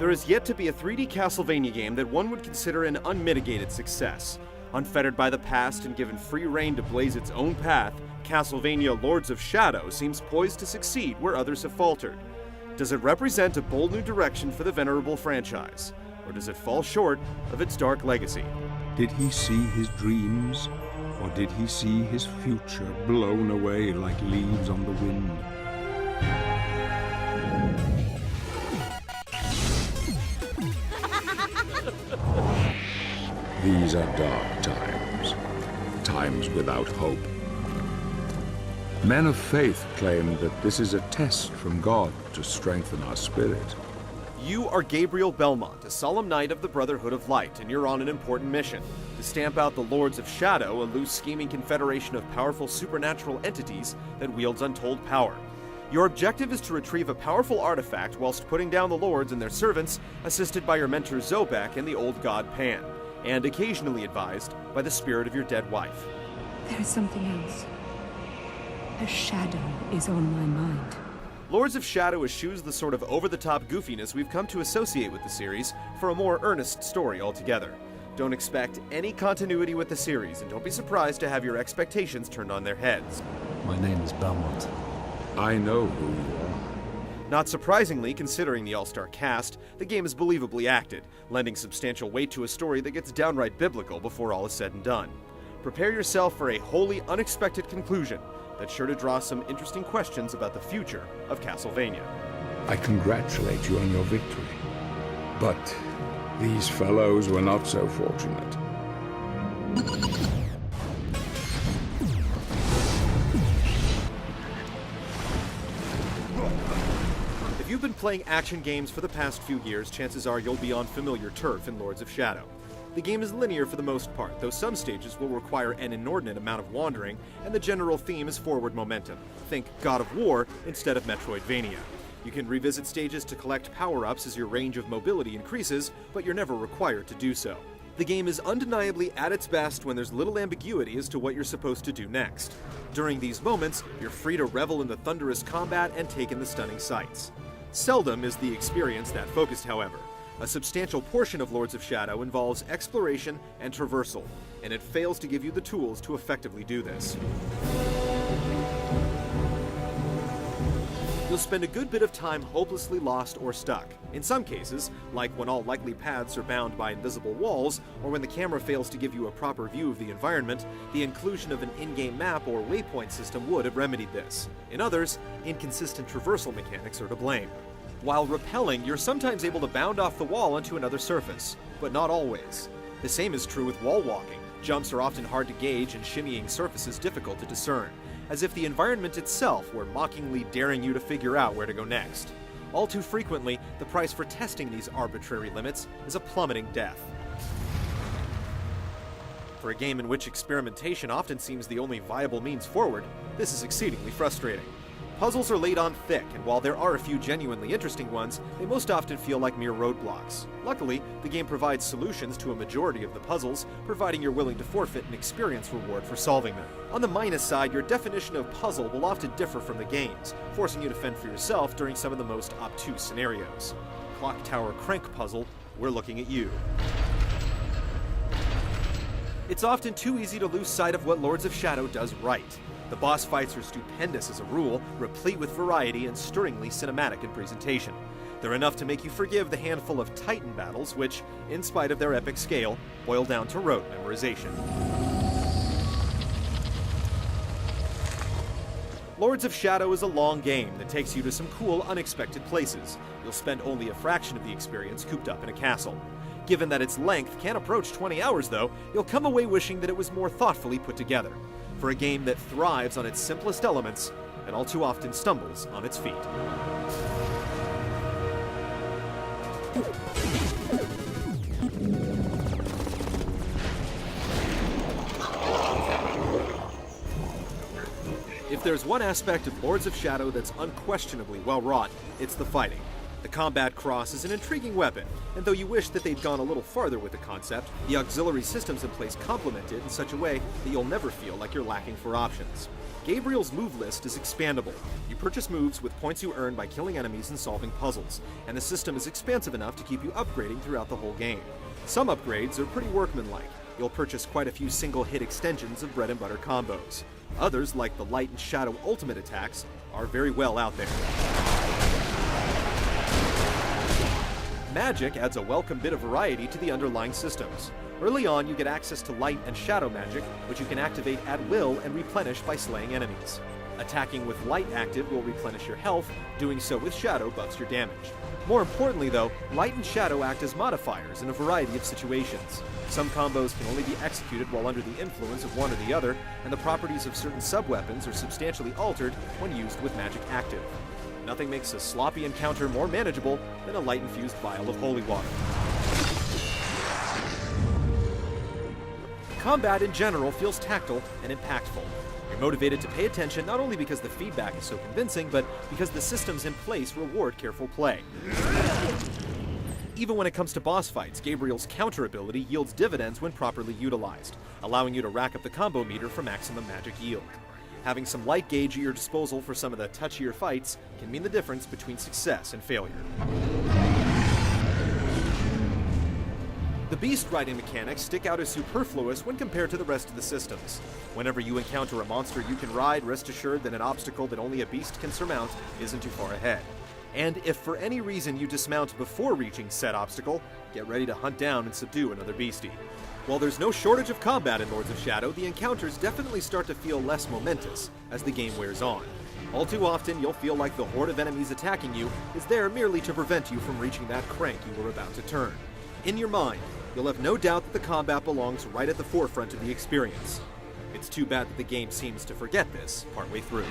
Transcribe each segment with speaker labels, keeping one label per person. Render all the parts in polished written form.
Speaker 1: There is yet to be a 3D Castlevania game that one would consider an unmitigated success. Unfettered by the past and given free rein to blaze its own path, Castlevania Lords of Shadow seems poised to succeed where others have faltered. Does it represent a bold new direction for the venerable franchise? Or does it fall short of its dark legacy?
Speaker 2: Did he see his dreams? Or did he see his future blown away like leaves on the wind? These are dark times, times without hope. Men of faith claim that this is a test from God to strengthen our spirit.
Speaker 1: You are Gabriel Belmont, a solemn knight of the Brotherhood of Light, and you're on an important mission: to stamp out the Lords of Shadow, a loose scheming confederation of powerful supernatural entities that wields untold power. Your objective is to retrieve a powerful artifact whilst putting down the Lords and their servants, assisted by your mentor Zobek and the old god Pan, and occasionally advised by the spirit of your dead wife.
Speaker 3: There is something else. A shadow is on my mind.
Speaker 1: Lords of Shadow eschews the sort of over-the-top goofiness we've come to associate with the series for a more earnest story altogether. Don't expect any continuity with the series, and don't be surprised to have your expectations turned on their heads.
Speaker 4: My name is Belmont.
Speaker 2: I know who you are.
Speaker 1: Not surprisingly, considering the all-star cast, the game is believably acted, lending substantial weight to a story that gets downright biblical before all is said and done. Prepare yourself for a wholly unexpected conclusion that's sure to draw some interesting questions about the future of Castlevania.
Speaker 2: I congratulate you on your victory. But these fellows were not so fortunate.
Speaker 1: If you've been playing action games for the past few years, chances are you'll be on familiar turf in Lords of Shadow. The game is linear for the most part, though some stages will require an inordinate amount of wandering, and the general theme is forward momentum. Think God of War instead of Metroidvania. You can revisit stages to collect power-ups as your range of mobility increases, but you're never required to do so. The game is undeniably at its best when there's little ambiguity as to what you're supposed to do next. During these moments, you're free to revel in the thunderous combat and take in the stunning sights. Seldom is the experience that focused, however. A substantial portion of Lords of Shadow involves exploration and traversal, and it fails to give you the tools to effectively do this. You'll spend a good bit of time hopelessly lost or stuck. In some cases, like when all likely paths are bound by invisible walls, or when the camera fails to give you a proper view of the environment, the inclusion of an in-game map or waypoint system would have remedied this. In others, inconsistent traversal mechanics are to blame. While rappelling, you're sometimes able to bound off the wall onto another surface, but not always. The same is true with wall walking. Jumps are often hard to gauge and shimmying surfaces difficult to discern, as if the environment itself were mockingly daring you to figure out where to go next. All too frequently, the price for testing these arbitrary limits is a plummeting death. For a game in which experimentation often seems the only viable means forward, this is exceedingly frustrating. Puzzles are laid on thick, and while there are a few genuinely interesting ones, they most often feel like mere roadblocks. Luckily, the game provides solutions to a majority of the puzzles, providing you're willing to forfeit an experience reward for solving them. On the minus side, your definition of puzzle will often differ from the game's, forcing you to fend for yourself during some of the most obtuse scenarios. Clock Tower Crank Puzzle, we're looking at you. It's often too easy to lose sight of what Lords of Shadow does right. The boss fights are stupendous as a rule, replete with variety and stirringly cinematic in presentation. They're enough to make you forgive the handful of Titan battles which, in spite of their epic scale, boil down to rote memorization. Lords of Shadow is a long game that takes you to some cool, unexpected places. You'll spend only a fraction of the experience cooped up in a castle. Given that its length can approach 20 hours though, you'll come away wishing that it was more thoughtfully put together. For a game that thrives on its simplest elements and all too often stumbles on its feet. If there's one aspect of Lords of Shadow that's unquestionably well wrought, it's the fighting. The Combat Cross is an intriguing weapon, and though you wish that they'd gone a little farther with the concept, the auxiliary systems in place complement it in such a way that you'll never feel like you're lacking for options. Gabriel's move list is expandable. You purchase moves with points you earn by killing enemies and solving puzzles, and the system is expansive enough to keep you upgrading throughout the whole game. Some upgrades are pretty workmanlike. You'll purchase quite a few single-hit extensions of bread and butter combos. Others, like the Light and Shadow ultimate attacks, are very well out there. Magic adds a welcome bit of variety to the underlying systems. Early on, you get access to light and shadow magic, which you can activate at will and replenish by slaying enemies. Attacking with light active will replenish your health, doing so with shadow buffs your damage. More importantly though, light and shadow act as modifiers in a variety of situations. Some combos can only be executed while under the influence of one or the other, and the properties of certain sub-weapons are substantially altered when used with magic active. Nothing makes a sloppy encounter more manageable than a light-infused vial of holy water. Combat in general feels tactile and impactful. You're motivated to pay attention not only because the feedback is so convincing, but because the systems in place reward careful play. Even when it comes to boss fights, Gabriel's counter ability yields dividends when properly utilized, allowing you to rack up the combo meter for maximum magic yield. Having some light gauge at your disposal for some of the touchier fights can mean the difference between success and failure. The beast riding mechanics stick out as superfluous when compared to the rest of the systems. Whenever you encounter a monster you can ride, rest assured that an obstacle that only a beast can surmount isn't too far ahead. And if for any reason you dismount before reaching said obstacle, get ready to hunt down and subdue another beastie. While there's no shortage of combat in Lords of Shadow, the encounters definitely start to feel less momentous as the game wears on. All too often, you'll feel like the horde of enemies attacking you is there merely to prevent you from reaching that crank you were about to turn. In your mind, you'll have no doubt that the combat belongs right at the forefront of the experience. It's too bad that the game seems to forget this partway through.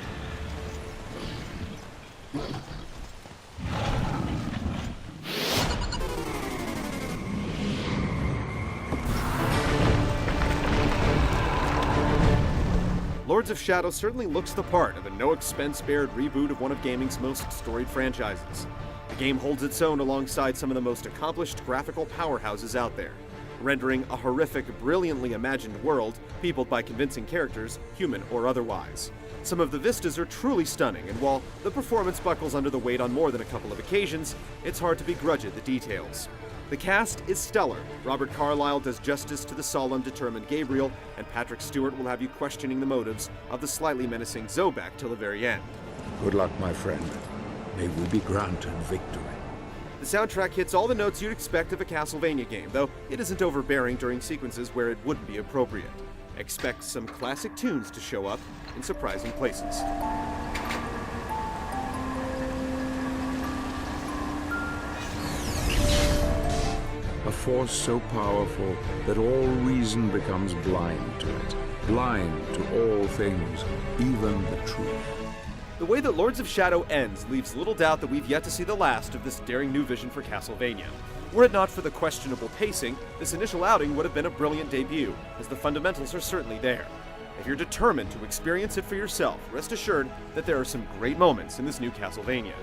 Speaker 1: Lords of Shadow certainly looks the part of a no-expense-spared reboot of one of gaming's most storied franchises. The game holds its own alongside some of the most accomplished graphical powerhouses out there, rendering a horrific, brilliantly imagined world peopled by convincing characters, human or otherwise. Some of the vistas are truly stunning, and while the performance buckles under the weight on more than a couple of occasions, it's hard to begrudge it the details. The cast is stellar. Robert Carlyle does justice to the solemn, determined Gabriel, and Patrick Stewart will have you questioning the motives of the slightly menacing Zobek till the very end.
Speaker 2: Good luck, my friend. May we be granted victory.
Speaker 1: The soundtrack hits all the notes you'd expect of a Castlevania game, though it isn't overbearing during sequences where it wouldn't be appropriate. Expect some classic tunes to show up in surprising places.
Speaker 2: A force so powerful that all reason becomes blind to it, blind to all things, even the truth.
Speaker 1: The way that Lords of Shadow ends leaves little doubt that we've yet to see the last of this daring new vision for Castlevania. Were it not for the questionable pacing, this initial outing would have been a brilliant debut, as the fundamentals are certainly there. If you're determined to experience it for yourself, rest assured that there are some great moments in this new Castlevania.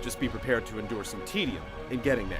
Speaker 1: Just be prepared to endure some tedium in getting there.